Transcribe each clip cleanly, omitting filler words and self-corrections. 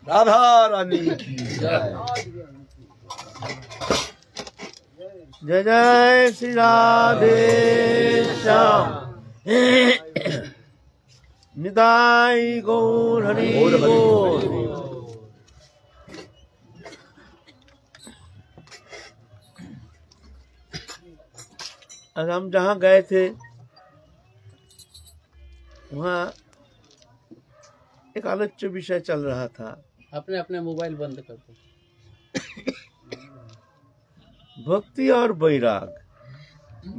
राधा रानी की जय। जय जय श्री राधे श्याम। निताई गौर हरि बोल। आज हम जहाँ गए थे वहाँ एक आलोच्य विषय चल रहा था। अपने अपने मोबाइल बंद कर दो। भक्ति और वैराग,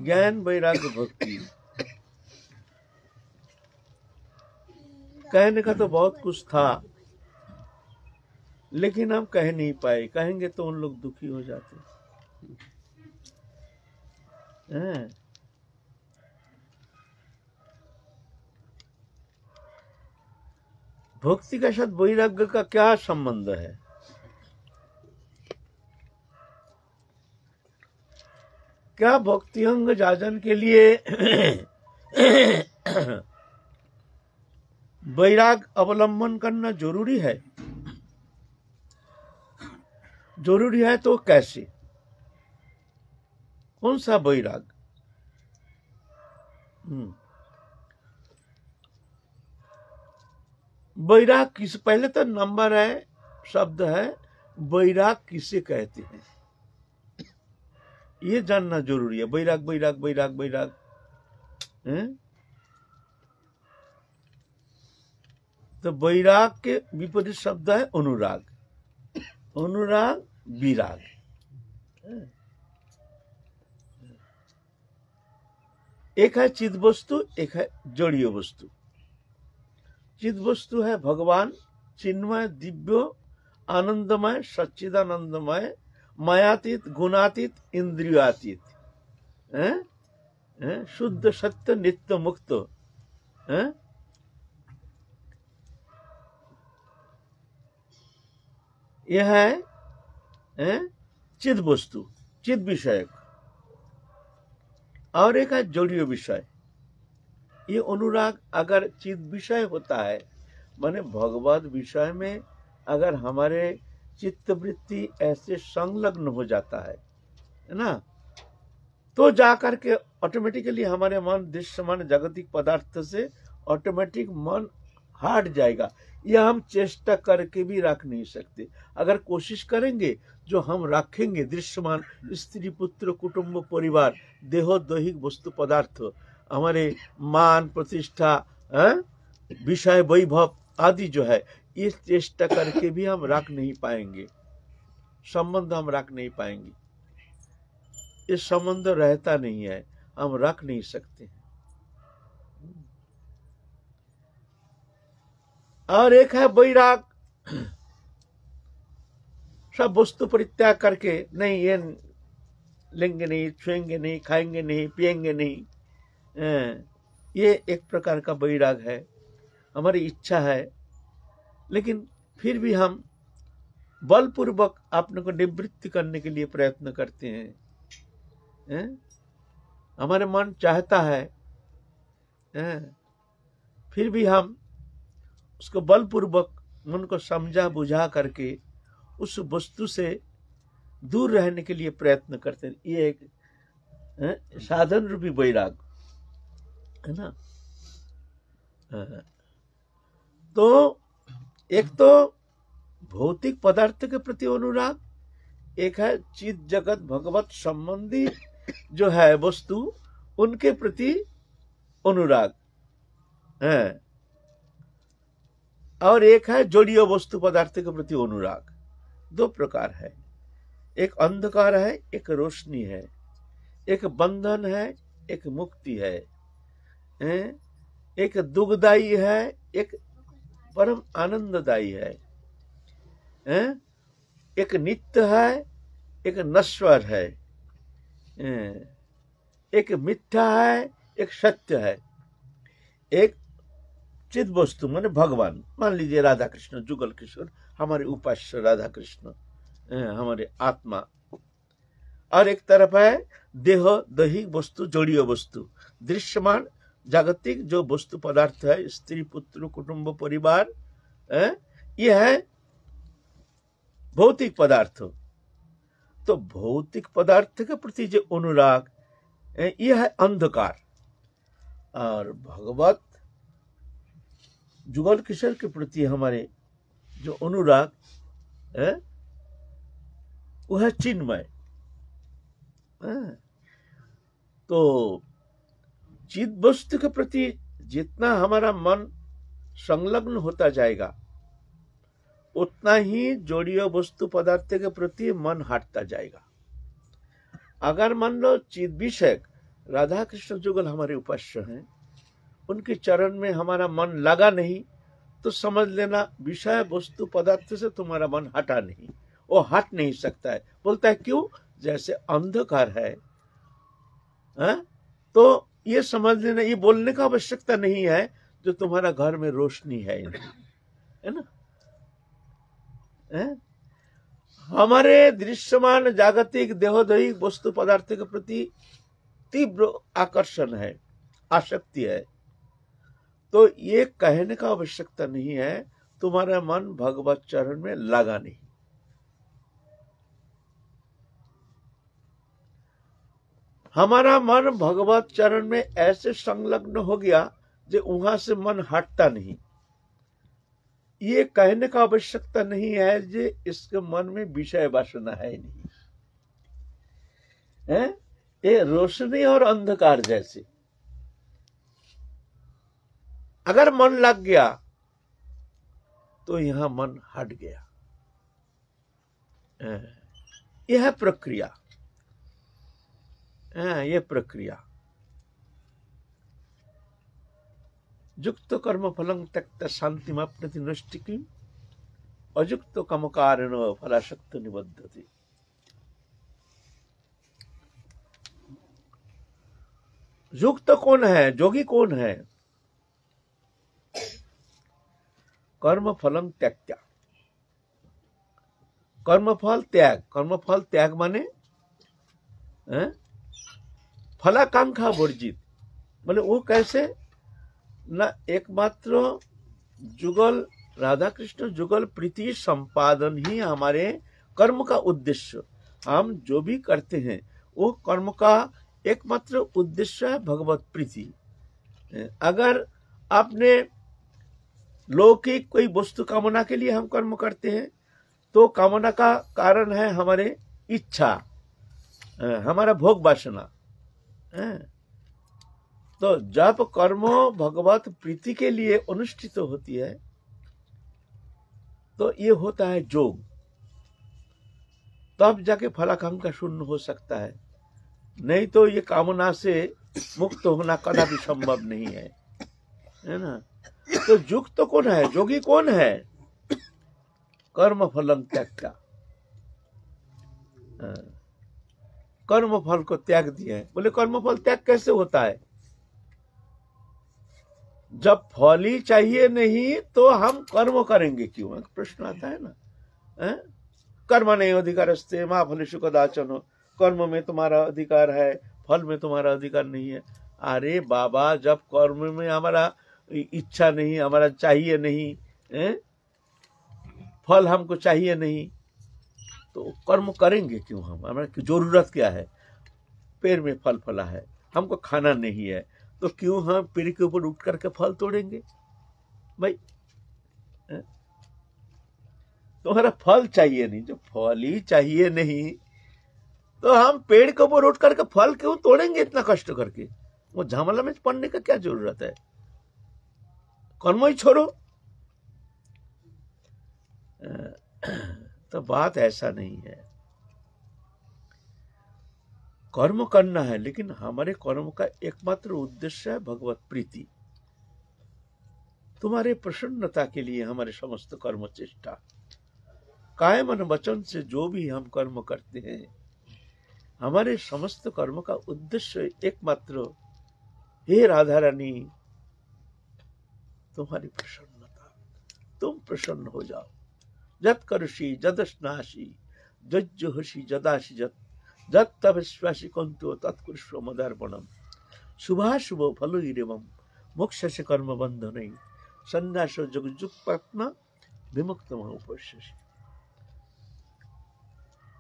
ज्ञान वैराग्य भक्ति। कहने का तो बहुत कुछ था, लेकिन हम कह नहीं पाए। कहेंगे तो उन लोग दुखी हो जाते हैं। भक्ति के साथ वैराग्य का क्या संबंध है? क्या भक्ति अंग जाजन के लिए वैराग अवलंबन करना जरूरी है? जरूरी है तो कैसे? कौन सा वैराग? वैराग किस, पहले तो नंबर है, शब्द है, वैराग किसे कहते हैं ये जानना जरूरी है। वैराग वैराग वैराग वैराग तो वैराग के विपरीत शब्द है अनुराग। अनुराग विराग। एक है चिद वस्तु, एक है जड़ीय वस्तु। चिद वस्तु है भगवान, चिन्मय, दिव्य, आनंदमय, सच्चिदानंदमय, मायातीत, गुणातीत, इंद्रियातीत, शुद्ध, सत्य, नित्य, मुक्त। यह है चिद वस्तु, चिद विषयक। और एक है जड़ीय विषय। ये अनुराग अगर चिद विषय होता है, माने भगवत विषय में अगर हमारे चित्तवृत्ति ऐसे संलग्न हो जाता है ना, तो जाकर के ऑटोमेटिकली हमारे मन दृश्यमान जागतिक पदार्थ से ऑटोमेटिक मन हट जाएगा। यह हम चेष्टा करके भी रख नहीं सकते। अगर कोशिश करेंगे, जो हम रखेंगे दृश्यमान स्त्री पुत्र कुटुंब परिवार देहो दैहिक वस्तु पदार्थ, हमारे मान प्रतिष्ठा, विषय वैभव आदि जो है, इस चेष्टा करके भी हम रख नहीं पाएंगे। संबंध हम रख नहीं पाएंगे। इस संबंध रहता नहीं है, हम रख नहीं सकते। और एक है वैराग, सब वस्तु परित्याग करके, नहीं ये लेंगे नहीं, छुएंगे नहीं, खाएंगे नहीं, पिएंगे नहीं। ये एक प्रकार का वैराग है। हमारी इच्छा है, लेकिन फिर भी हम बलपूर्वक अपने को निवृत्ति करने के लिए प्रयत्न करते हैं। हमारे मन चाहता है, फिर भी हम उसको बलपूर्वक मन को समझा बुझा करके उस वस्तु से दूर रहने के लिए प्रयत्न करते हैं। ये एक साधन रूपी वैराग है ना। तो एक तो भौतिक पदार्थ के प्रति अनुराग, एक है चित जगत भगवत संबंधी जो है वस्तु, उनके प्रति अनुराग है। और एक है जड़ीय वस्तु पदार्थ के प्रति अनुराग। दो प्रकार है, एक अंधकार है, एक रोशनी है, एक बंधन है, एक मुक्ति है, एक दुखदायी है, एक परम आनंददायी है, एक नित्य है, एक नश्वर है, एक मिथ्या है, एक सत्य है। एक चिद वस्तु माने भगवान, मान लीजिए राधा कृष्ण, जुगल किशोर, हमारे उपास्य राधा कृष्ण, हमारे आत्मा। और एक तरफ है देह दैहिक वस्तु, जड़ीय वस्तु, दृश्यमान जागतिक जो वस्तु पदार्थ है, स्त्री पुत्र कुटुंब परिवार, ये है भौतिक पदार्थ। तो भौतिक पदार्थ के प्रति जो अनुराग यह है अंधकार, और भगवत जुगल किशोर के प्रति हमारे जो अनुराग है वह है चिन्मय। तो चिद वस्तु के प्रति जितना हमारा मन संलग्न होता जाएगा उतना ही जोड़ीय वस्तु पदार्थ के प्रति मन हटता जाएगा। अगर मान लो चिद विषय राधा कृष्ण जुगल हमारे उपास्य हैं, उनके चरण में हमारा मन लगा नहीं, तो समझ लेना विषय वस्तु पदार्थ से तुम्हारा मन हटा नहीं, वो हट नहीं सकता है। बोलता है क्यों? जैसे अंधकार है, तो ये समझ लेना, ये बोलने का आवश्यकता नहीं है जो तुम्हारा घर में रोशनी है ना। हमारे दृश्यमान जागतिक देहोदैहिक वस्तु पदार्थ के प्रति तीव्र आकर्षण है, आसक्ति है, तो ये कहने का आवश्यकता नहीं है तुम्हारा मन भगवत चरण में लगा नहीं। हमारा मन भगवत चरण में ऐसे संलग्न हो गया जो वहां से मन हटता नहीं, ये कहने का आवश्यकता नहीं है जे इसके मन में विषय वासना है नहीं है। ये रोशनी और अंधकार जैसे, अगर मन लग गया तो यहां मन हट गया। यह प्रक्रिया, यह प्रक्रिया युक्त कर्म फलं त्यक्त शांतिमाप्नोति नैष्ठिकीम् अयुक्त कामकारेण फलासक्त निबध्यते। युक्त कौन है? जोगी कौन है? कर्म फलं त्यक्त्या, कर्मफल त्याग। कर्मफल त्याग माने फलाकांक्षा वर्जित। बोले वो कैसे? ना एकमात्र जुगल राधा कृष्ण जुगल प्रीति संपादन ही हमारे कर्म का उद्देश्य। हम जो भी करते हैं वो कर्म का एकमात्र उद्देश्य है भगवत प्रीति। अगर आपने लौकिक कोई वस्तु कामना के लिए हम कर्म करते हैं तो कामना का कारण है हमारे इच्छा, हमारा भोग वासना। तो जब कर्म भगवत प्रीति के लिए अनुष्ठित होती है तो ये होता है जोग, तब जाके फलाकांक्षा शून्य हो सकता है, नहीं तो ये कामना से मुक्त होना कदापि संभव नहीं है ना। तो युक्त तो कौन है? जोगी कौन है? कर्म फलम त्याग, कर्म फल को त्याग दिया है। बोले कर्म फल त्याग कैसे होता है? जब फल ही चाहिए नहीं तो हम कर्म करेंगे क्यों? प्रश्न आता है ना। कर्म नहीं अधिकारस्ते मां फलेषु कदाचन, कर्म में तुम्हारा अधिकार है, फल में तुम्हारा अधिकार नहीं है। अरे बाबा, जब कर्म में हमारा इच्छा नहीं, हमारा चाहिए नहीं, फल हमको चाहिए नहीं, तो कर्म करेंगे क्यों? हम हमारा जरूरत क्या है? पेड़ में फल फला है, हमको खाना नहीं है, तो क्यों हम पेड़ के ऊपर उठ करके फल तोड़ेंगे? भाई तुम्हारा फल चाहिए नहीं, जो फल ही चाहिए नहीं तो हम पेड़ के ऊपर उठ करके फल क्यों तोड़ेंगे इतना कष्ट करके? वो झमेला में पड़ने का क्या जरूरत है? कर्म ही छोड़ो। तो बात ऐसा नहीं है। कर्म करना है, लेकिन हमारे कर्म का एकमात्र उद्देश्य है भगवत प्रीति। तुम्हारे प्रसन्नता के लिए हमारे समस्त कर्म चेष्टा, काय मन वचन से जो भी हम कर्म करते हैं, हमारे समस्त कर्म का उद्देश्य एकमात्र, हे राधा रानी तुम्हारी प्रसन्नता, तुम प्रसन्न हो जाओ। जत करसी जदस्नासी जज्जुहसी जदासी जत जत तपस्वासी कंतो तत्कुरुष्व मदार्पणम शुभाशुभ फलोरेवम मोक्ष से कर्म बंधन संन्यासो जगजुक्पत्न विमुक्त उपस्यसि।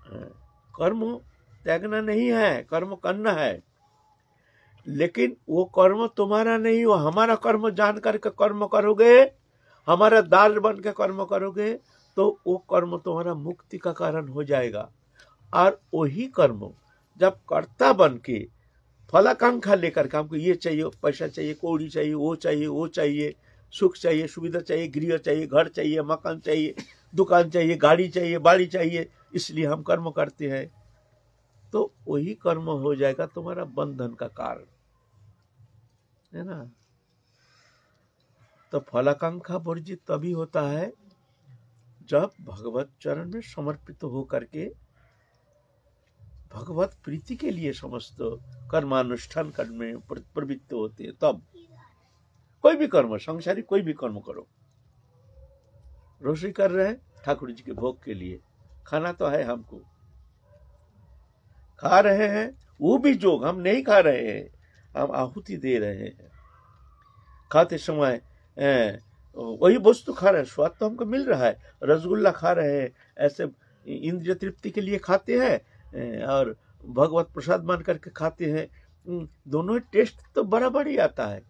कर्म त्यागना नहीं है, कर्म करना है, लेकिन वो कर्म तुम्हारा नहीं, वो हमारा कर्म जान करके कर्म करोगे, हमारा दास बन के कर्म करोगे, तो वो कर्म तुम्हारा मुक्ति का कारण हो जाएगा। और वही कर्म जब कर्ता बन के फलाकांक्षा लेकर के, हमको ये चाहिए, पैसा चाहिए, कौड़ी चाहिए, वो चाहिए, सुख चाहिए, सुविधा चाहिए, गृह चाहिए, घर चाहिए, मकान चाहिए, दुकान चाहिए, गाड़ी चाहिए, बाड़ी चाहिए, इसलिए हम कर्म करते हैं, तो वही कर्म हो जाएगा तुम्हारा बंधन का कारण, है ना। तो फलाकांक्षा वर्जित तभी होता है जब भगवत चरण में समर्पित हो करके भगवत प्रीति के लिए समस्त कर्मानुष्ठान करने में प्रवृत्त होते हैं। तब कोई भी कर्म, संसारी कोई भी कर्म करो, रोषी कर रहे हैं ठाकुर जी के भोग के लिए, खाना तो है, हमको खा रहे हैं, वो भी जोग, हम नहीं खा रहे हैं, हम आहुति दे रहे हैं। खाते समय वही वस्तु खा रहे हैं, स्वाद तो हमको मिल रहा है, रसगुल्ला खा रहे हैं, ऐसे इंद्रिय तृप्ति के लिए खाते हैं और भगवत प्रसाद मान करके खाते हैं, दोनों टेस्ट तो बराबर ही आता है।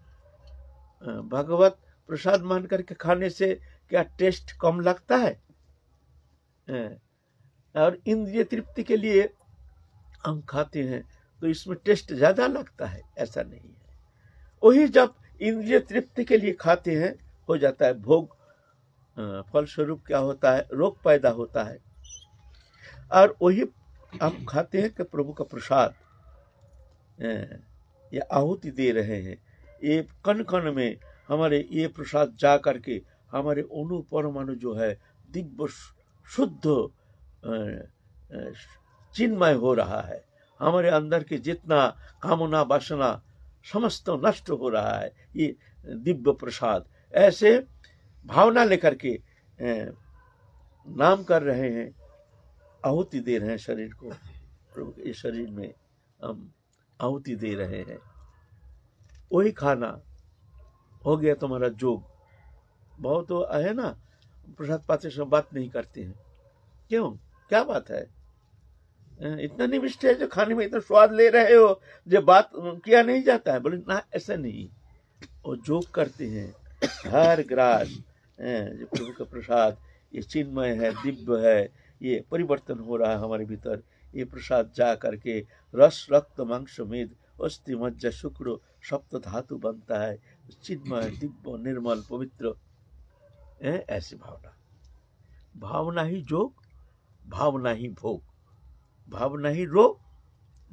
भगवत प्रसाद मान करके खाने से क्या टेस्ट कम लगता है? और इंद्रिय तृप्ति के लिए हम खाते हैं तो इसमें टेस्ट ज्यादा लगता है, ऐसा नहीं है। वही जब इंद्रिय तृप्ति के लिए खाते हैं हो जाता है भोग, फलस्वरूप क्या होता है, रोग पैदा होता है। और वही हम खाते हैं कि प्रभु का प्रसाद या आहुति दे रहे हैं, ये कण कण में हमारे ये प्रसाद जा करके हमारे अणु परमाणु जो है दिव्य शुद्ध चिन्मय हो रहा है, हमारे अंदर के जितना कामना वासना समस्त नष्ट हो रहा है, ये दिव्य प्रसाद। ऐसे भावना लेकर के नाम कर रहे हैं, आहुति दे रहे हैं शरीर को, प्रभु के शरीर में हम आहुति दे रहे हैं, वही खाना हो गया तुम्हारा जोग। बहुत तो है ना, प्रसाद पाते समय बात नहीं करते हैं, क्यों, क्या बात है, इतना निविष्ट है जो खाने में इतना स्वाद ले रहे हो, जो बात किया नहीं जाता है? बोले ना, ऐसा नहीं, वो जोग करते हैं, हर ग्रास जो प्रभु का प्रसाद ये चिन्मय है, दिव्य है, ये परिवर्तन हो रहा है हमारे भीतर, ये प्रसाद जा करके रस रक्त मांस मेद अस्थि मज्जा शुक्र सप्त धातु बनता है, चिन्मय दिव्य निर्मल पवित्र, ऐसी भावना। भावना ही जोग, भावना ही भोग, भावना ही रोग,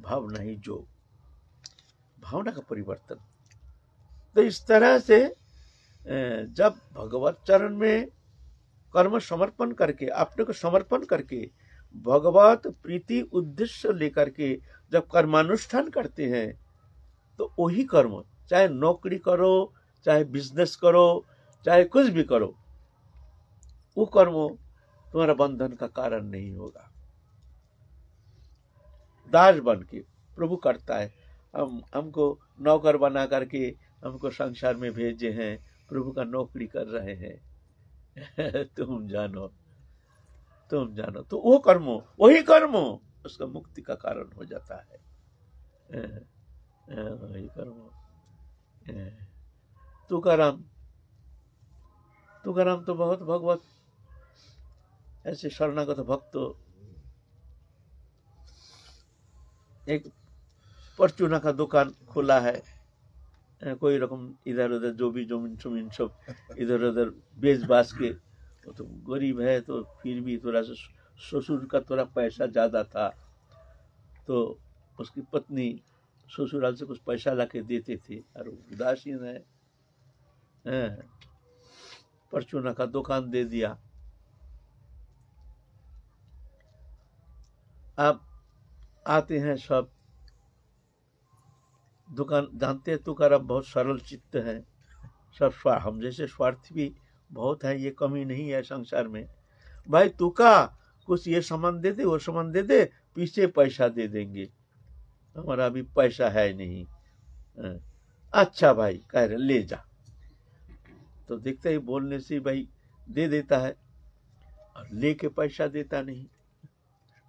भावना ही जोग, भावना का परिवर्तन। तो इस तरह से जब भगवत चरण में कर्म समर्पण करके, अपने को समर्पण करके भगवत प्रीति उद्देश्य लेकर के जब कर्मानुष्ठान करते हैं, तो वही कर्म, चाहे नौकरी करो, चाहे बिजनेस करो, चाहे कुछ भी करो, वो कर्म तुम्हारा बंधन का कारण नहीं होगा। दास बन के प्रभु करता है, हमको नौकर बना करके हमको संसार में भेजे हैं, प्रभु का नौकरी कर रहे हैं। तुम जानो, तो वो कर्म, वही कर्म उसका मुक्ति का कारण हो जाता है। वही कर्म। तुकाराम तो बहुत भगवत ऐसे शरणागत भक्त, एक परचूना का दुकान खुला है, कोई रकम इधर उधर जो भी जमीन सब इधर उधर बेच बाच के, वो तो गरीब है, तो फिर भी थोड़ा सा ससुर का थोड़ा पैसा ज्यादा था, तो उसकी पत्नी ससुराल से कुछ पैसा लाके देते थे, और उदासीन है, परचूना का दुकान दे दिया। अब आते हैं सब दुकान, जानते हैं तुकाराम बहुत सरल चित्त है, सब हम जैसे स्वार्थी भी बहुत है, ये कमी नहीं है संसार में। भाई तुका कुछ ये सामान दे दे, वो सामान दे दे, पीछे पैसा दे देंगे, हमारा अभी पैसा है नहीं। अच्छा भाई कह रहे ले जा, तो देखते ही बोलने से भाई दे देता है, और लेके पैसा देता नहीं।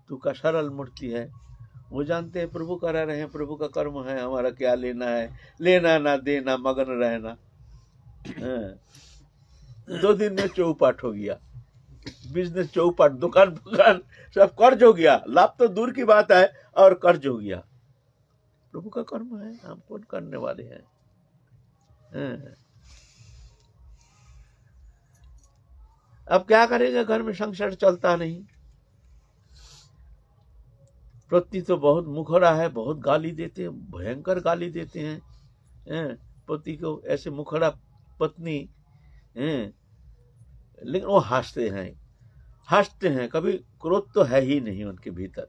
तुका सरल मूर्ति है। वो जानते हैं प्रभु करा रहे हैं, प्रभु का कर्म है, हमारा क्या लेना है, लेना ना देना, मगन रहना। 2 दिन में चौपाट हो गया, बिजनेस चौपाट, दुकान दुकान सब कर्ज हो गया, लाभ तो दूर की बात है, और कर्ज हो गया। प्रभु का कर्म है, हम कौन करने वाले हैं। अब क्या करेंगे, घर में संसार चलता नहीं। पति तो बहुत मुखरा है, बहुत गाली देते हैं, भयंकर गाली देते हैं पति को, ऐसे मुखरा पत्नी लेकिन वो हंसते हैं, कभी क्रोध तो है ही नहीं उनके भीतर।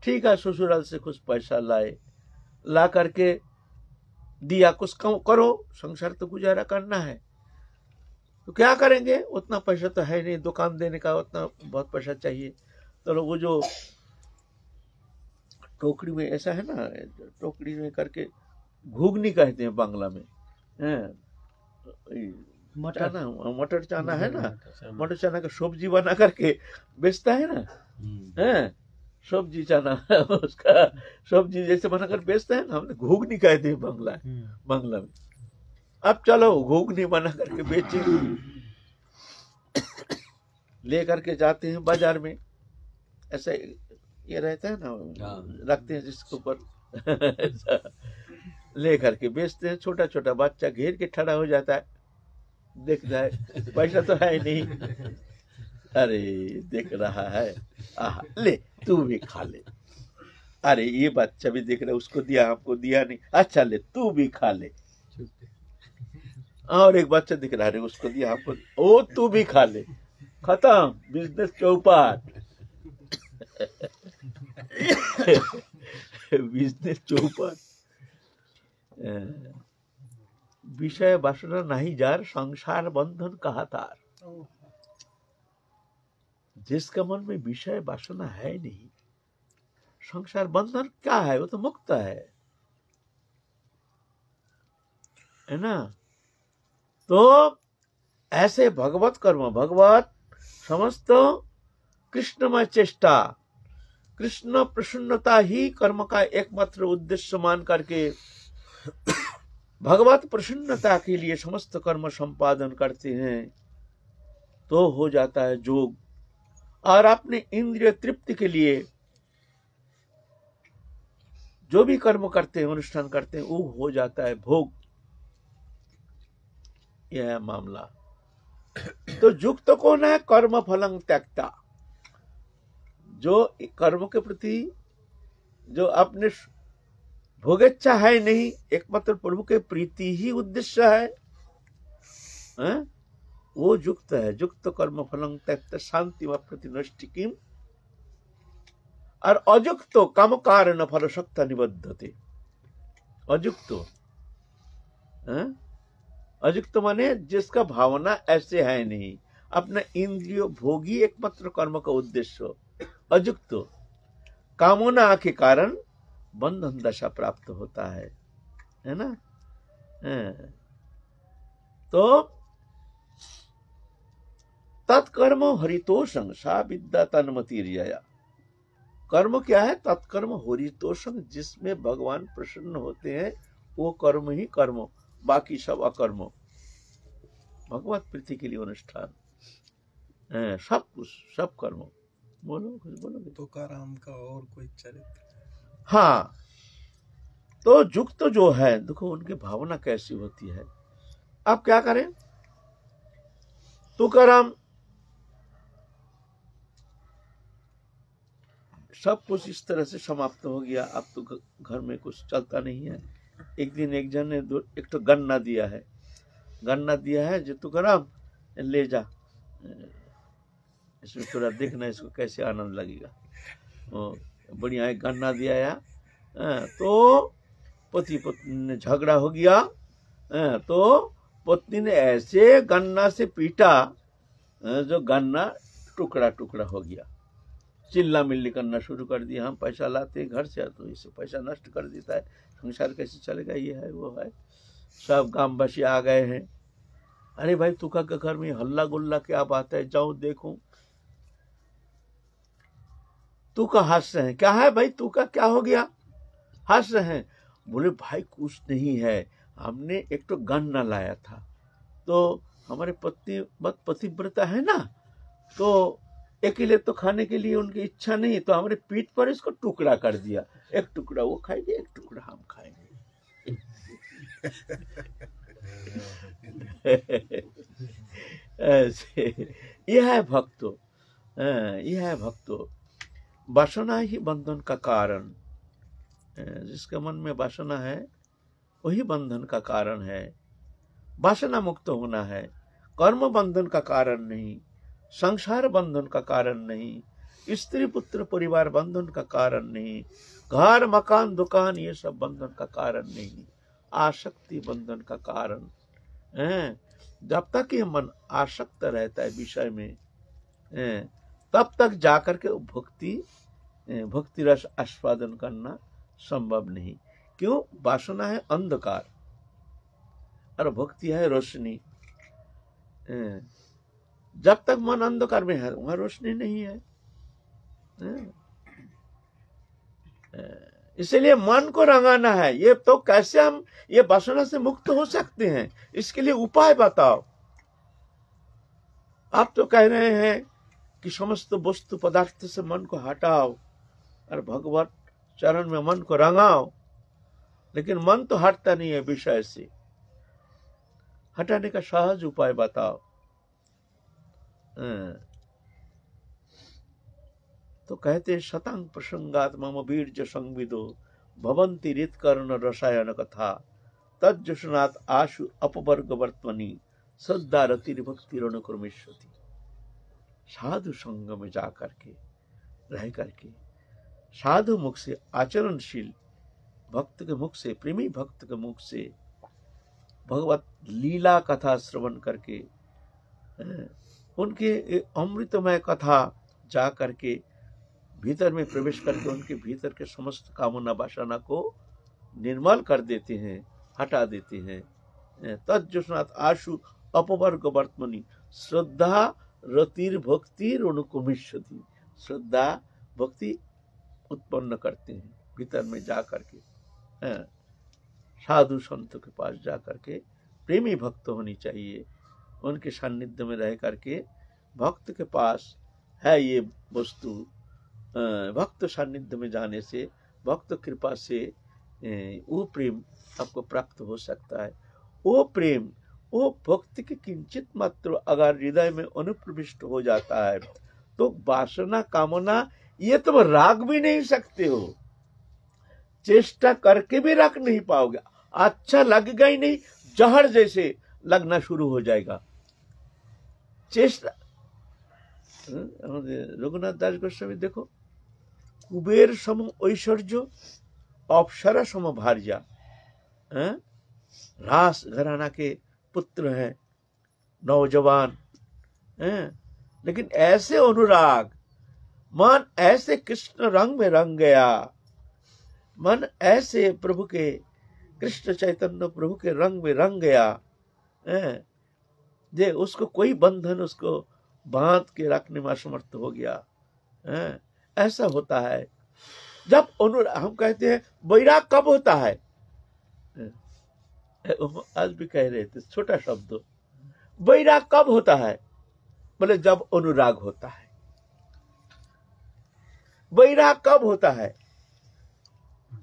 ठीक है, ससुराल से कुछ पैसा ला करके दिया, कुछ करो, संसार तो गुजारा करना है। तो क्या करेंगे, उतना पैसा तो है नहीं, दुकान देने का उतना बहुत पैसा चाहिए। तो वो जो टोकरी में ऐसा है ना, टोकरी में करके घुगनी कहते हैं बांग्ला में, मटर चना है ना, मटर चना का सब्जी बना करके बेचता है ना, सब्जी चना उसका सब्जी जैसे बनाकर बेचते हैं ना, हमने घुगनी कहते हैं बांग्ला में। अब चलो घुगनी बना करके बेचे, ले करके जाते हैं बाजार में, ऐसा ये रहता है ना, रखते हैं जिसके ऊपर ले करके बेचते हैं। छोटा छोटा बच्चा घेर के खड़ा हो जाता है, देख जाए पैसा तो है नहीं, अरे देख रहा है, आहा ले तू भी खा ले, अरे ये बच्चा भी देख रहा है, उसको दिया हमको दिया नहीं, अच्छा ले तू भी खा ले। और एक बच्चा दिख रहा है, उसको दिया हमको, ओ तू भी खा ले, खत्म, बिजनेस चौपाट। बिजनेस चौपाट। विषय वासना नहीं जार, संसार बंधन कहा तार। जिसका मन में विषय वासना है नहीं, संसार बंधन क्या है, वो तो मुक्त है ना। तो ऐसे भगवत कर्म, भगवत समस्त कृष्णमय चेष्टा, कृष्ण प्रसन्नता ही कर्म का एकमात्र उद्देश्य मान करके भगवत प्रसन्नता के लिए समस्त कर्म संपादन करते हैं, तो हो जाता है जोग। और अपने इंद्रिय तृप्ति के लिए जो भी कर्म करते हैं, अनुष्ठान करते हैं, वो हो जाता है भोग। यह है मामला। तो युक्त कौन है, कर्म फलं त्यक्ता, जो कर्म के प्रति जो अपने भोगेच्छा है नहीं, एकमात्र प्रभु के प्रीति ही उद्देश्य है, वो युक्त है। युक्त कर्म फलं त्यक्त शांति व प्रतिनष्टिकीम, और अयुक्त काम कारण फल शक्त निबद्धते। अयुक्त, अयुक्त माने जिसका भावना ऐसे है नहीं, अपना इंद्रियो भोगी एकमात्र कर्म का उद्देश्य अयुक्त, कामना के कारण बंधन दशा प्राप्त होता है ना। तो तत्कर्म हरितोषं सा विद्या तन्मतिर्यया। कर्म क्या है, तत्कर्म हरितोषं, जिसमें भगवान प्रसन्न होते हैं वो कर्म ही कर्म, बाकी सब अकर्म, भगवत प्रीति के लिए अनुष्ठान, सब कुछ, सब कर्म। बोलो कुछ बोलोगे। तुकाराम का और कोई चरित्र? हाँ, तो युक्त जो है, देखो उनकी भावना कैसी होती है। अब क्या करें, तुकाराम सब कुछ इस तरह से समाप्त हो गया। अब तो घर में कुछ चलता नहीं है। एक दिन एक जन ने एक तो गन्ना दिया है, जो तुकाराम ले जा, इसमें थोड़ा देखना इसको कैसे आनंद लगेगा। बढ़िया एक गन्ना दिया है। तो पति पत्नी ने झगड़ा हो गया, तो पत्नी ने ऐसे गन्ना से पीटा जो गन्ना टुकड़ा टुकड़ा हो गया। चिल्ला मिल्ली करना शुरू कर दिया, हम पैसा लाते घर से तो इससे पैसा नष्ट कर देता है, संसार कैसे चलेगा, ये है वो है। सब गांववासी आ गए हैं, अरे भाई तुका के घर में हल्ला गुल्ला क्या बात है, जाओ देखो। तू का हंस रहे हैं, क्या है भाई तू का, क्या हो गया, हंस रहे हैं। बोले भाई कुछ नहीं है, हमने एक तो गन्ना लाया था, तो हमारे पत्नी मत पतिव्रता है ना, तो अकेले तो खाने के लिए उनकी इच्छा नहीं, तो हमारे पीठ पर इसको टुकड़ा कर दिया, एक टुकड़ा वो खाएंगे, एक टुकड़ा हम खाएंगे। ऐसे यह है भक्तो, यह है भक्तो। वासना ही बंधन का कारण, जिसके मन में वासना है वही बंधन का कारण है। वासना मुक्त होना है, कर्म बंधन का कारण नहीं, संसार बंधन का कारण नहीं, स्त्री पुत्र परिवार बंधन का कारण नहीं, घर मकान दुकान ये सब बंधन का कारण नहीं, आसक्ति बंधन का कारण है। जब तक ये मन आसक्त रहता है विषय में, तब तक जाकर के भक्ति रस आस्वादन करना संभव नहीं। क्यों? वासना है अंधकार और भक्ति है रोशनी। जब तक मन अंधकार में है वहां रोशनी नहीं है। इसलिए मन को रंगाना है। ये तो कैसे हम ये वासना से मुक्त हो सकते हैं, इसके लिए उपाय बताओ। आप तो कह रहे हैं कि समस्त वस्तु पदार्थ से मन को हटाओ और भगवत चरण में मन को रंगाओ, लेकिन मन तो हटता नहीं है विषय से। हटाने का सहज उपाय बताओ। तो कहते हैं शतांग प्रसंगात मम वीर्य संविदो भवंती रितकर्ण रसायन कथा तज्जसनात् आशु अपवर्ग वर्तमनि श्रद्धा रति भक्ति रणकुर्मेश्वती। साधु संग में जा करके रह करके साधु मुख से आचरणशील भक्त के मुख से, प्रेमी भक्त के मुख से भगवत लीला कथा श्रवण करके, उनके अमृतमय कथा जा करके भीतर में प्रवेश करके उनके भीतर के समस्त कामना वासना को निर्मल कर देते हैं, हटा देते हैं। तज्जसनात् आशु अपवर्ग वर्तमनि श्रद्धा रतिर भक्ति रणकुर्मेश्वती। श्रद्धा भक्ति उत्पन्न करते हैं भीतर में जा करके। साधु संतों के पास जा करके प्रेमी भक्त होनी चाहिए, उनके सानिध्य में रह करके भक्त के पास है ये वस्तु। भक्त सानिध्य में जाने से, भक्त कृपा से वो प्रेम आपको प्राप्त हो सकता है। वो प्रेम, वो भक्ति के किंचित मात्र अगर हृदय में अनुप्रविष्ट हो जाता है तो वासना कामना ये तुम राग भी नहीं सकते हो, चेष्टा करके भी रख नहीं पाओगे। अच्छा लगेगा ही नहीं, जहर जैसे लगना शुरू हो जाएगा। चेष्टा, रघुनाथ दास गोस्वामी देखो, कुबेर सम ऐश्वर्य अप्सरा सम भार्या, रास घराना के पुत्र हैं, नौजवान हैं, लेकिन ऐसे अनुराग, मन ऐसे कृष्ण रंग में रंग गया, मन ऐसे प्रभु के, कृष्ण चैतन्य प्रभु के रंग में रंग गया, जे उसको कोई बंधन उसको बांध के रखने में असमर्थ हो गया। ऐसा होता है जब हम कहते हैं वैराग कब होता है, आज भी कह रहे थे छोटा शब्द, वैराग कब होता है? बोले जब अनुराग होता है। वैराग कब होता है?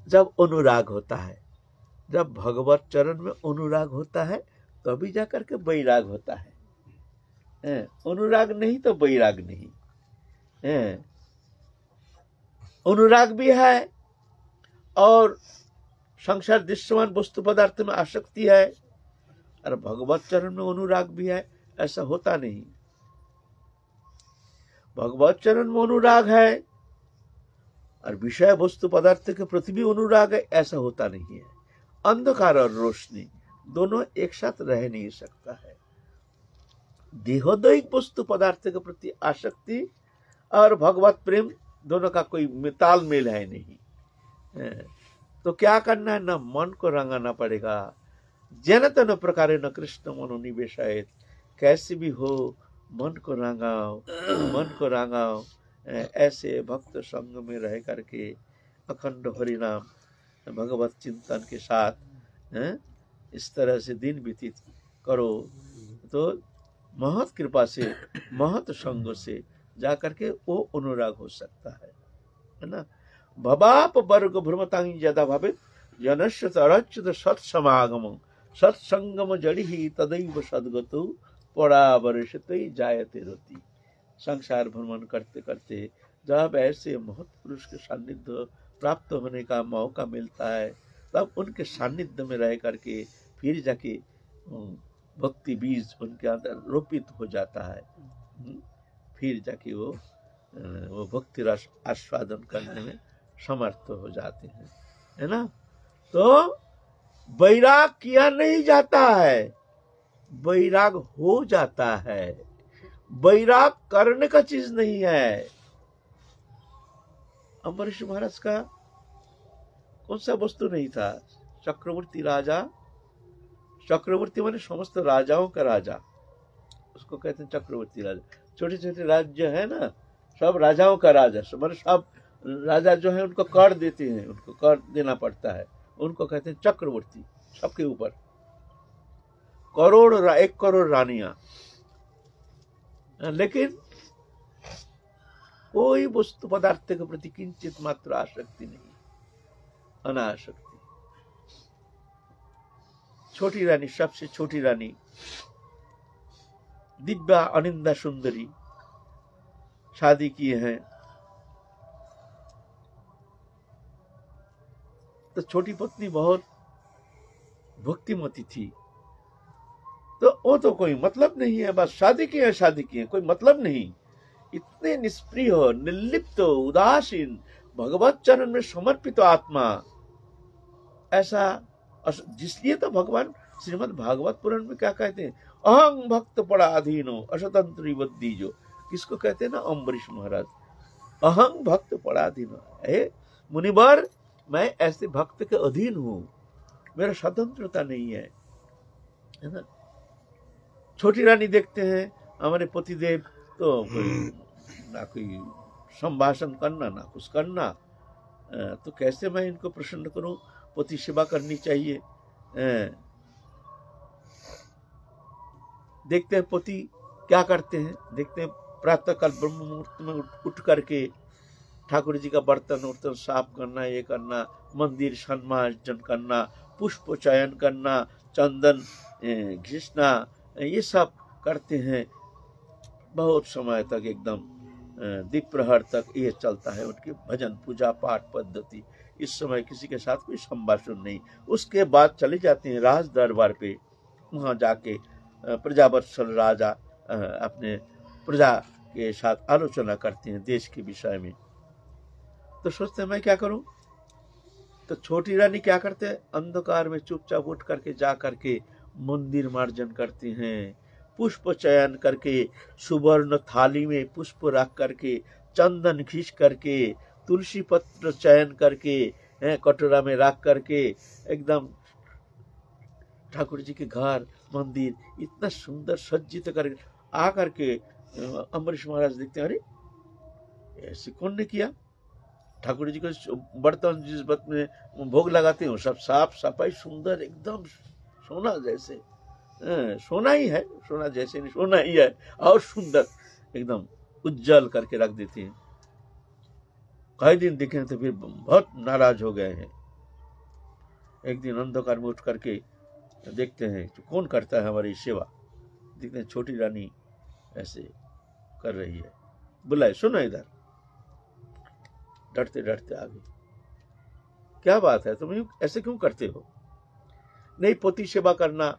जब अनुराग होता है। जब भगवत चरण में अनुराग होता है तभी जाकर के वैराग होता है। अनुराग नहीं तो वैराग नहीं। अनुराग भी है और संसार दृश्यमान वस्तु पदार्थ में आसक्ति है, और भगवत चरण में अनुराग भी है, ऐसा होता नहीं। भगवत चरण में अनुराग है और विषय वस्तु पदार्थ के प्रति भी अनुराग है, ऐसा होता नहीं है। अंधकार और रोशनी दोनों एक साथ रह नहीं सकता है। देहोदैहिक वस्तु पदार्थ के प्रति आसक्ति और भगवत प्रेम दोनों का कोई तालमेल है नहीं। तो क्या करना है? ना मन को रंगाना पड़ेगा। जन तन प्रकार न कृष्ण मनो निवेशायत, कैसे भी हो मन को रंगाओ, मन को रंगाओ। ऐसे भक्त संग में रह करके अखंड हरि नाम भगवत चिंतन के साथ इस तरह से दिन व्यतीत करो तो महत कृपा से महत संग से जाकर के वो अनुराग हो सकता है ना। भवाप वर्ग भ्रमतांग ज्यादा भावित जनस्य तरच्युत सत्समागम सत्संगम जड़ी ही तदैव सद्गतु परावर्षते जायते रति। संसार भ्रमण करते करते जब ऐसे महत पुरुष के सानिध्य प्राप्त होने का मौका मिलता है तब उनके सानिध्य में रह करके फिर जाके भक्ति बीज उनके अंदर रोपित हो जाता है। फिर जाके वो भक्ति रस आस्वादन करने में समर्थ हो जाते हैं, है ना। तो वैराग किया नहीं जाता है, वैराग हो जाता है। वैराग करने का चीज नहीं है। अम्बरीश महाराज का कौन सा वस्तु नहीं था? चक्रवर्ती राजा, चक्रवर्ती माने समस्त राजाओं का राजा, उसको कहते हैं चक्रवर्ती राजा। छोटे छोटे राज्य है ना, सब राजाओं का राजा, माने सब राजा जो है उनको कर देते हैं, उनको कर देना पड़ता है, उनको कहते हैं चक्रवर्ती। सबके ऊपर करोड़ 1 करोड़ रानियां, लेकिन कोई वस्तु पदार्थ के प्रति किंचित मात्र आसक्ति नहीं, अनासक्ति। छोटी रानी, सबसे छोटी रानी, दिव्या अनिंदा सुंदरी, शादी किए हैं। तो छोटी पत्नी बहुत भक्तिमती थी, तो वो तो कोई मतलब नहीं है, बस शादी की है, शादी की है, कोई मतलब नहीं। इतने निष्प्रिय, निर्लिप्त, उदासीन, भगवत चरण में समर्पित आत्मा, ऐसा। जिसलिए तो भगवान श्रीमद् भागवत पुराण में क्या कहते हैं? अहं भक्त पराधीनो असतंत्री बद्धीजो। किसको कहते हैं ना? अम्बरीश महाराज। अहं भक्त पराधीनो, हे मुनिवर, मैं ऐसे भक्त के अधीन हूं, मेरा स्वतंत्रता नहीं है, है ना। छोटी रानी देखते हैं हमारे पतिदेव तो ना कोई संभाषण करना, ना कुछ करना, तो कैसे मैं इनको प्रसन्न करूं? पति सेवा करनी चाहिए। देखते हैं पति क्या करते हैं, देखते हैं प्रातःकाल ब्रह्म मुहूर्त में उठ करके ठाकुर जी का बर्तन उर्तन साफ करना, ये करना, मंदिर सम्मार्जन करना, पुष्प चयन करना, चंदन घिसना, ये सब करते हैं। बहुत समय तक एकदम दीप प्रहर तक ये चलता है उनकी भजन पूजा पाठ पद्धति। इस समय किसी के साथ कोई संभाषण नहीं। उसके बाद चले जाते हैं राज दरबार पे, वहाँ जाके प्रजावत्सल राजा अपने प्रजा के साथ आलोचना करते हैं देश के विषय में। तो सोचते हैं मैं क्या करूं? तो छोटी रानी क्या करते हैं? अंधकार में चुपचाप उठ करके जा करके मंदिर मार्जन करते हैं, पुष्प चयन करके, सुवर्ण थाली में पुष्प रख करके, चंदन खींच करके, तुलसी पत्र चयन करके कटोरा में रख करके, एकदम ठाकुर जी के घर मंदिर इतना सुंदर सज्जित करके आ करके अम्बरीश महाराज देखते हैं, अरे ऐसे कौन ने किया? ठाकुर जी को बर्तन जिस बत में भोग लगाते हो सब साफ सफाई सुंदर, एकदम सोना जैसे, सोना ही है, सोना जैसे नहीं, सोना ही है, और सुंदर एकदम उज्जवल करके रख देते हैं। कई दिन देखे तो फिर बहुत नाराज हो गए हैं। एक दिन अंधकार में उठ करके देखते हैं तो कौन करता है हमारी सेवा। देखते हैं छोटी रानी ऐसे कर रही है। बुलाए, सुनो इधर। डरते डरते आ गई। क्या बात है, तुम ऐसे क्यों करते हो? नहीं, पति सेवा करना,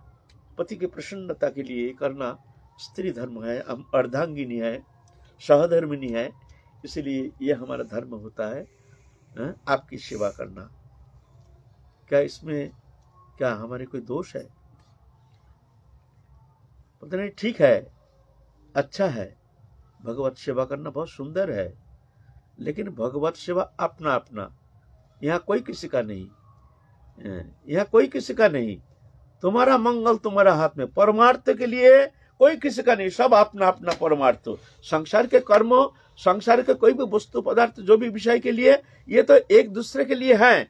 पति की प्रसन्नता के लिए करना स्त्री धर्म है, हम अर्धांगिनी है, सहधर्मिनी है, इसलिए यह हमारा धर्म होता है आपकी सेवा करना। क्या इसमें क्या हमारे कोई दोष है? पता नहीं, ठीक है, अच्छा है, भगवत सेवा करना बहुत सुंदर है, लेकिन भगवत सेवा अपना अपना, यहाँ कोई किसी का नहीं, यहाँ कोई किसी का नहीं। तुम्हारा मंगल तुम्हारा हाथ में, परमार्थ के लिए कोई किसी का नहीं, सब अपना अपना परमार्थ। संसार के कर्मों, संसार के कोई भी वस्तु पदार्थ जो भी विषय के लिए, ये तो एक दूसरे के लिए हैं।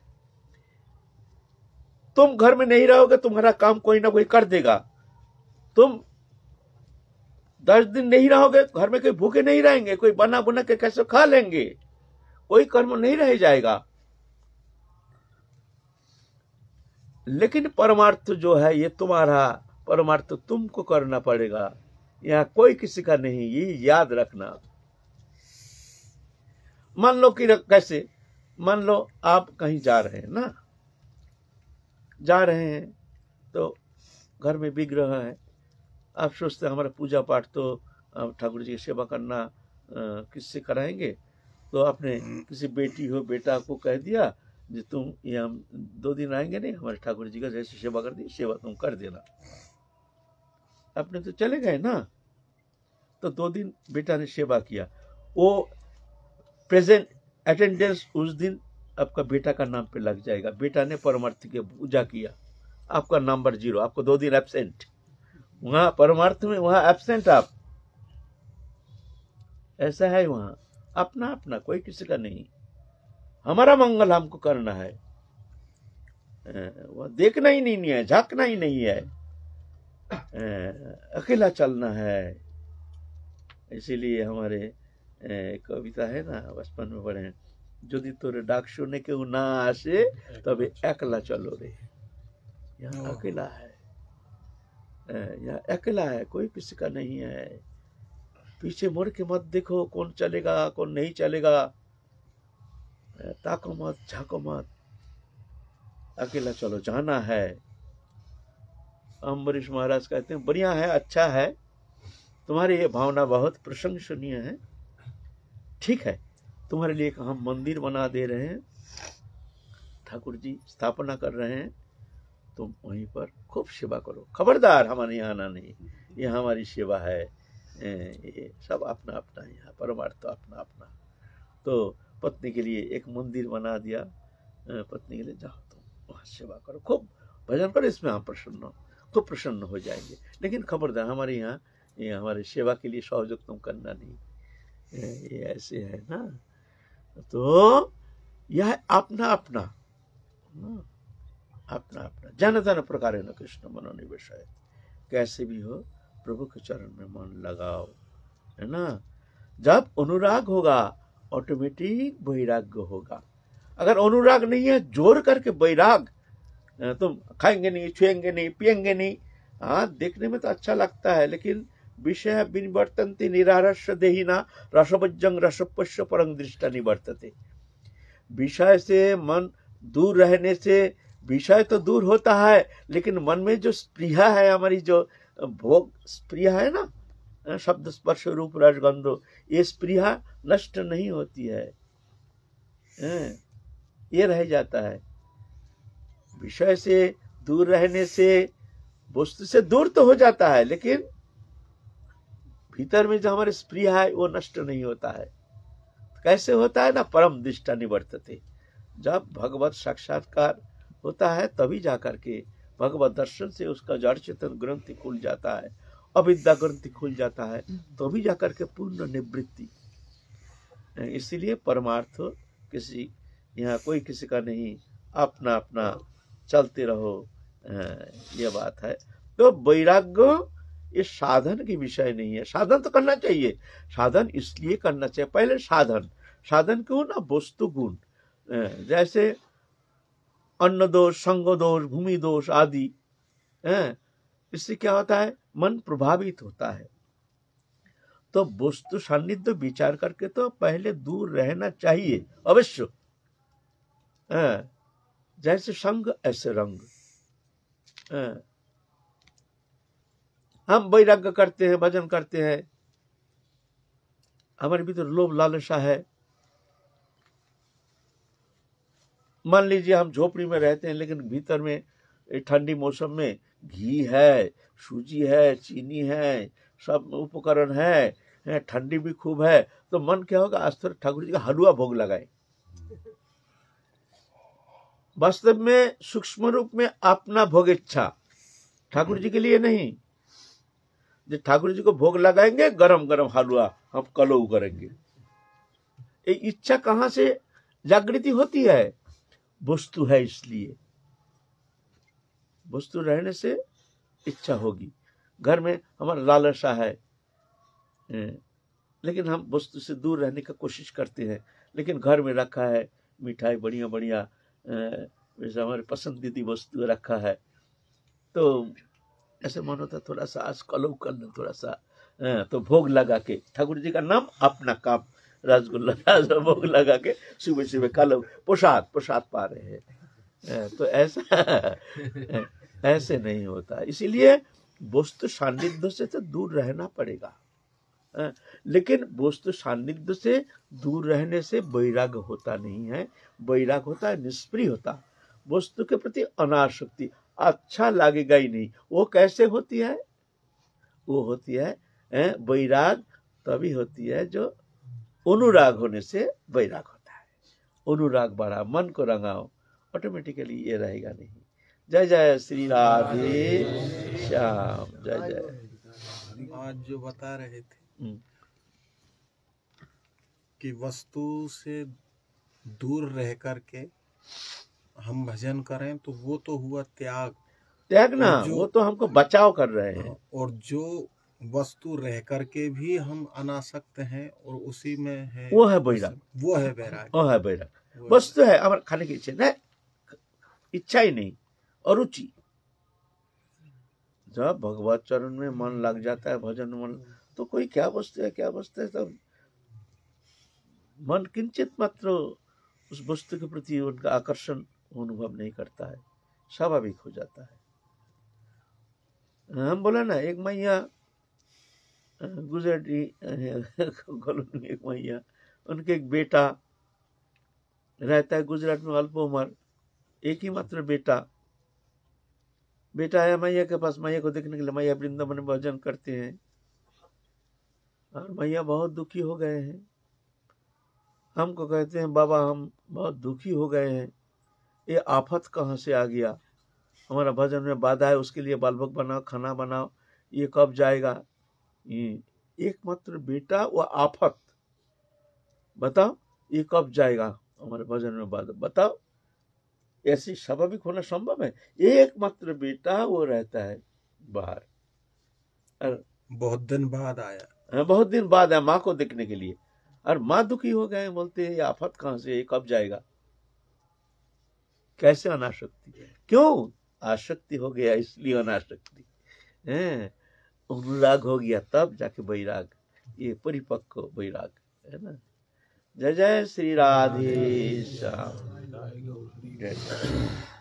तुम घर में नहीं रहोगे, तुम्हारा काम कोई ना कोई कर देगा। तुम 10 दिन नहीं रहोगे, घर में कोई भूखे नहीं रहेंगे, कोई बना बुना के कैसे खा लेंगे, कोई कर्म नहीं रह जाएगा। लेकिन परमार्थ जो है ये तुम्हारा परमार्थ तुमको करना पड़ेगा, यहाँ कोई किसी का नहीं, ये याद रखना। मान लो कि कैसे, मान लो आप कहीं जा रहे हैं ना, जा रहे हैं तो घर में विग्रह है, आप सोचते हैं हमारा पूजा पाठ तो ठाकुर जी की सेवा करना किससे कराएंगे, तो आपने किसी बेटी हो बेटा को कह दिया जी तुम ये हम 2 दिन आएंगे नहीं, हमारे ठाकुर जी का जैसे सेवा कर दी, सेवा तुम कर देना। अपने तो चले गए ना, तो 2 दिन बेटा ने सेवा किया, वो प्रेजेंट अटेंडेंस उस दिन आपका बेटा का नाम पे लग जाएगा। बेटा ने परमार्थ की पूजा किया, आपका नंबर 0, आपको 2 दिन एब्सेंट, वहां परमार्थ में वहां एब्सेंट आप। ऐसा है वहां अपना अपना, कोई किसी का नहीं। हमारा मंगल हमको करना है, वह देखना ही नहीं है, झांकना ही नहीं है, अकेला चलना है। इसीलिए हमारे कविता है ना, बचपन में पढ़े, यदि तोरे डाक सुने के ना आसे तबे अकेला चलो रे। यहाँ अकेला है, यहाँ अकेला है, कोई किसी का नहीं है। पीछे मुड़ के मत देखो कौन चलेगा कौन नहीं चलेगा, ताको मत झाको मत, अकेला चलो, जाना है। अम्बरीश महाराज कहते हैं बढ़िया है, अच्छा है, तुम्हारी ये भावना बहुत प्रशंसनीय है, ठीक है, तुम्हारे लिए हम मंदिर बना दे रहे हैं, ठाकुर जी स्थापना कर रहे हैं, तुम वहीं पर खूब सेवा करो, खबरदार हमारे यहाँ आना नहीं, ये हमारी सेवा है। ये सब अपना अपना, यहाँ परमार्थ अपना अपना। तो पत्नी के लिए एक मंदिर बना दिया, पत्नी के लिए जाओ तुम वहाँ सेवा करो, खूब भजन करो, इसमें हम खूब प्रसन्न हो जाएंगे। लेकिन खबरदार हमारे यहाँ ये हमारी सेवा के लिए सहयोग तुम करना नहीं, ये ऐसे है ना। तो यह अपना अपना, अपना अपना। जन धन प्रकार न कृष्ण मनोनिवेश है, कैसे भी हो प्रभु के चरण में मन लगाओ, है ना। जब अनुराग होगा ऑटोमेटिक वैराग्य होगा। अगर अनुराग नहीं है, जोर करके वैराग, तुम खाएंगे नहीं, छुएंगे नहीं, पिएंगे नहीं, हाँ देखने में तो अच्छा लगता है, लेकिन विषय विनिवर्तन्ते निरारस्य देहिना रसवज्जं रसपश्य परं दृष्टा निवर्तते। विषय से मन दूर रहने से विषय तो दूर होता है, लेकिन मन में जो स्प्रिया है, हमारी जो भोग स्प्रिया है ना, शब्द स्पर्श रूप रसगंधो, ये स्प्रिया नष्ट नहीं होती है, ये रह जाता है। विषय से दूर रहने से वस्तु से दूर तो हो जाता है, लेकिन भीतर में जो हमारे स्प्रिया है वो नष्ट नहीं होता है। कैसे होता है ना, परम दृष्टा निवर्तते। जब भगवत साक्षात्कार होता है तभी जाकर के भगवत दर्शन से उसका जड़ चेतन ग्रंथि खुल जाता है, अविद्या ग्रंथि खुल जाता है, तभी जाकर के पूर्ण निवृत्ति। इसीलिए परमार्थ किसी, यहाँ कोई किसी का नहीं, अपना अपना चलते रहो, ये बात है। तो वैराग्य ये साधन की विषय नहीं है। साधन तो करना चाहिए, साधन इसलिए करना चाहिए, पहले साधन क्यों ना, वस्तु गुण, जैसे अन्न दोष, संग दोष, भूमि दोष आदि, इससे क्या होता है, मन प्रभावित होता है। तो वस्तु सान्निध्य विचार करके तो पहले दूर रहना चाहिए अवश्य। जैसे संग ऐसे रंग। हम वैराग्य करते हैं, भजन करते हैं, हमारे भीतर लोभ लालसा है। मान लीजिए हम झोपड़ी में रहते हैं, लेकिन भीतर में ठंडी मौसम में घी है, सूजी है, चीनी है, सब उपकरण है, ठंडी भी खूब है, तो मन क्या होगा, आज तो ठाकुर जी का हलवा भोग लगाए। वास्तव में सूक्ष्म रूप में अपना भोग इच्छा, ठाकुर जी के लिए नहीं। जो ठाकुर जी को भोग लगाएंगे, गरम गरम हलवा हम कलऊ करेंगे। ये इच्छा कहाँ से जागृति होती है? वस्तु है इसलिए। वस्तु रहने से इच्छा होगी। घर में हमारा लालसा है, लेकिन हम वस्तु से दूर रहने का कोशिश करते हैं। लेकिन घर में रखा है मिठाई बढ़िया बढ़िया, जैसे हमारे पसंदीदा वस्तु रखा है, तो ऐसे मन होता थोड़ा सा आज कलऊ कर लें, थोड़ा सा तो भोग लगा के ठाकुर जी का नाम अपना काम रसगुल्ला भोग लगा के सुबह सुबह कलऊ प्रसाद पा रहे हैं। तो ऐसा ऐसे नहीं होता। इसीलिए वस्तु सान्निध्य से तो दूर रहना पड़ेगा। लेकिन वस्तु सान्निध्य से दूर रहने से वैराग्य होता नहीं है। वैराग्य होता है निष्प्रिय होता, वस्तु के प्रति अनासक्ति, अच्छा लगेगा ही नहीं। वो कैसे होती है? वो होती है वैराग तभी होती है जो अनुराग होने से वैराग होता है। अनुराग बढ़ा, मन को रंगाओ, ऑटोमेटिकली ये रहेगा नहीं। जय जय श्री राधे श्याम। जय जय। आज जो बता रहे थे कि वस्तु से दूर रह करके हम भजन करें, तो वो तो हुआ त्याग। त्याग ना, वो तो हमको बचाव कर रहे हैं। और जो वस्तु रह करके भी हम अनासक्त हैं और उसी में है, वो है वैराग। वो है वैराग। वो है वैराग। वस्तु है हमारे खाने की इच्छा नहीं, इच्छा ही नहीं, अरुचि। जब भगवत चरण में मन लग जाता है, भजन मन, तो कोई क्या वस्तु है क्या वस्तु है, तो मन किंचित मात्र उस वस्तु के प्रति उनका आकर्षण अनुभव नहीं करता है, स्वाभाविक हो जाता है। हम बोला ना, एक मैया गुजराती कॉलोनी में, एक मैया, उनके एक बेटा रहता है गुजरात में, अल्प उम्र, एक ही मात्र बेटा आया मैया के पास, मैया को देखने के लिए। मैया वृंदावन में भजन करते हैं और मैया बहुत दुखी हो गए हैं। हमको कहते हैं, बाबा हम बहुत दुखी हो गए हैं, ये आफत कहाँ से आ गया? हमारा भजन में बाधा है, उसके लिए बालभोग बनाओ, खाना बनाओ, ये कब जाएगा? ये एकमात्र बेटा वो आफत, बताओ ये कब जाएगा? हमारे भजन में बाधा, बताओ ऐसी स्वाभाविक होना संभव है? एकमात्र बेटा वो रहता है बाहर, बहुत दिन बाद आया, बहुत दिन बाद आया माँ को देखने के लिए, और माँ दुखी हो गए, बोलते हैं आफत कहाँ से, ये कब जाएगा? कैसे अनासक्ति? क्यों आसक्ति हो गया? इसलिए अनासक्ति है, अनुराग हो गया, तब जाके वैराग, ये परिपक्व वैराग है ना। जय जय श्री राधे श्याम। जय जय।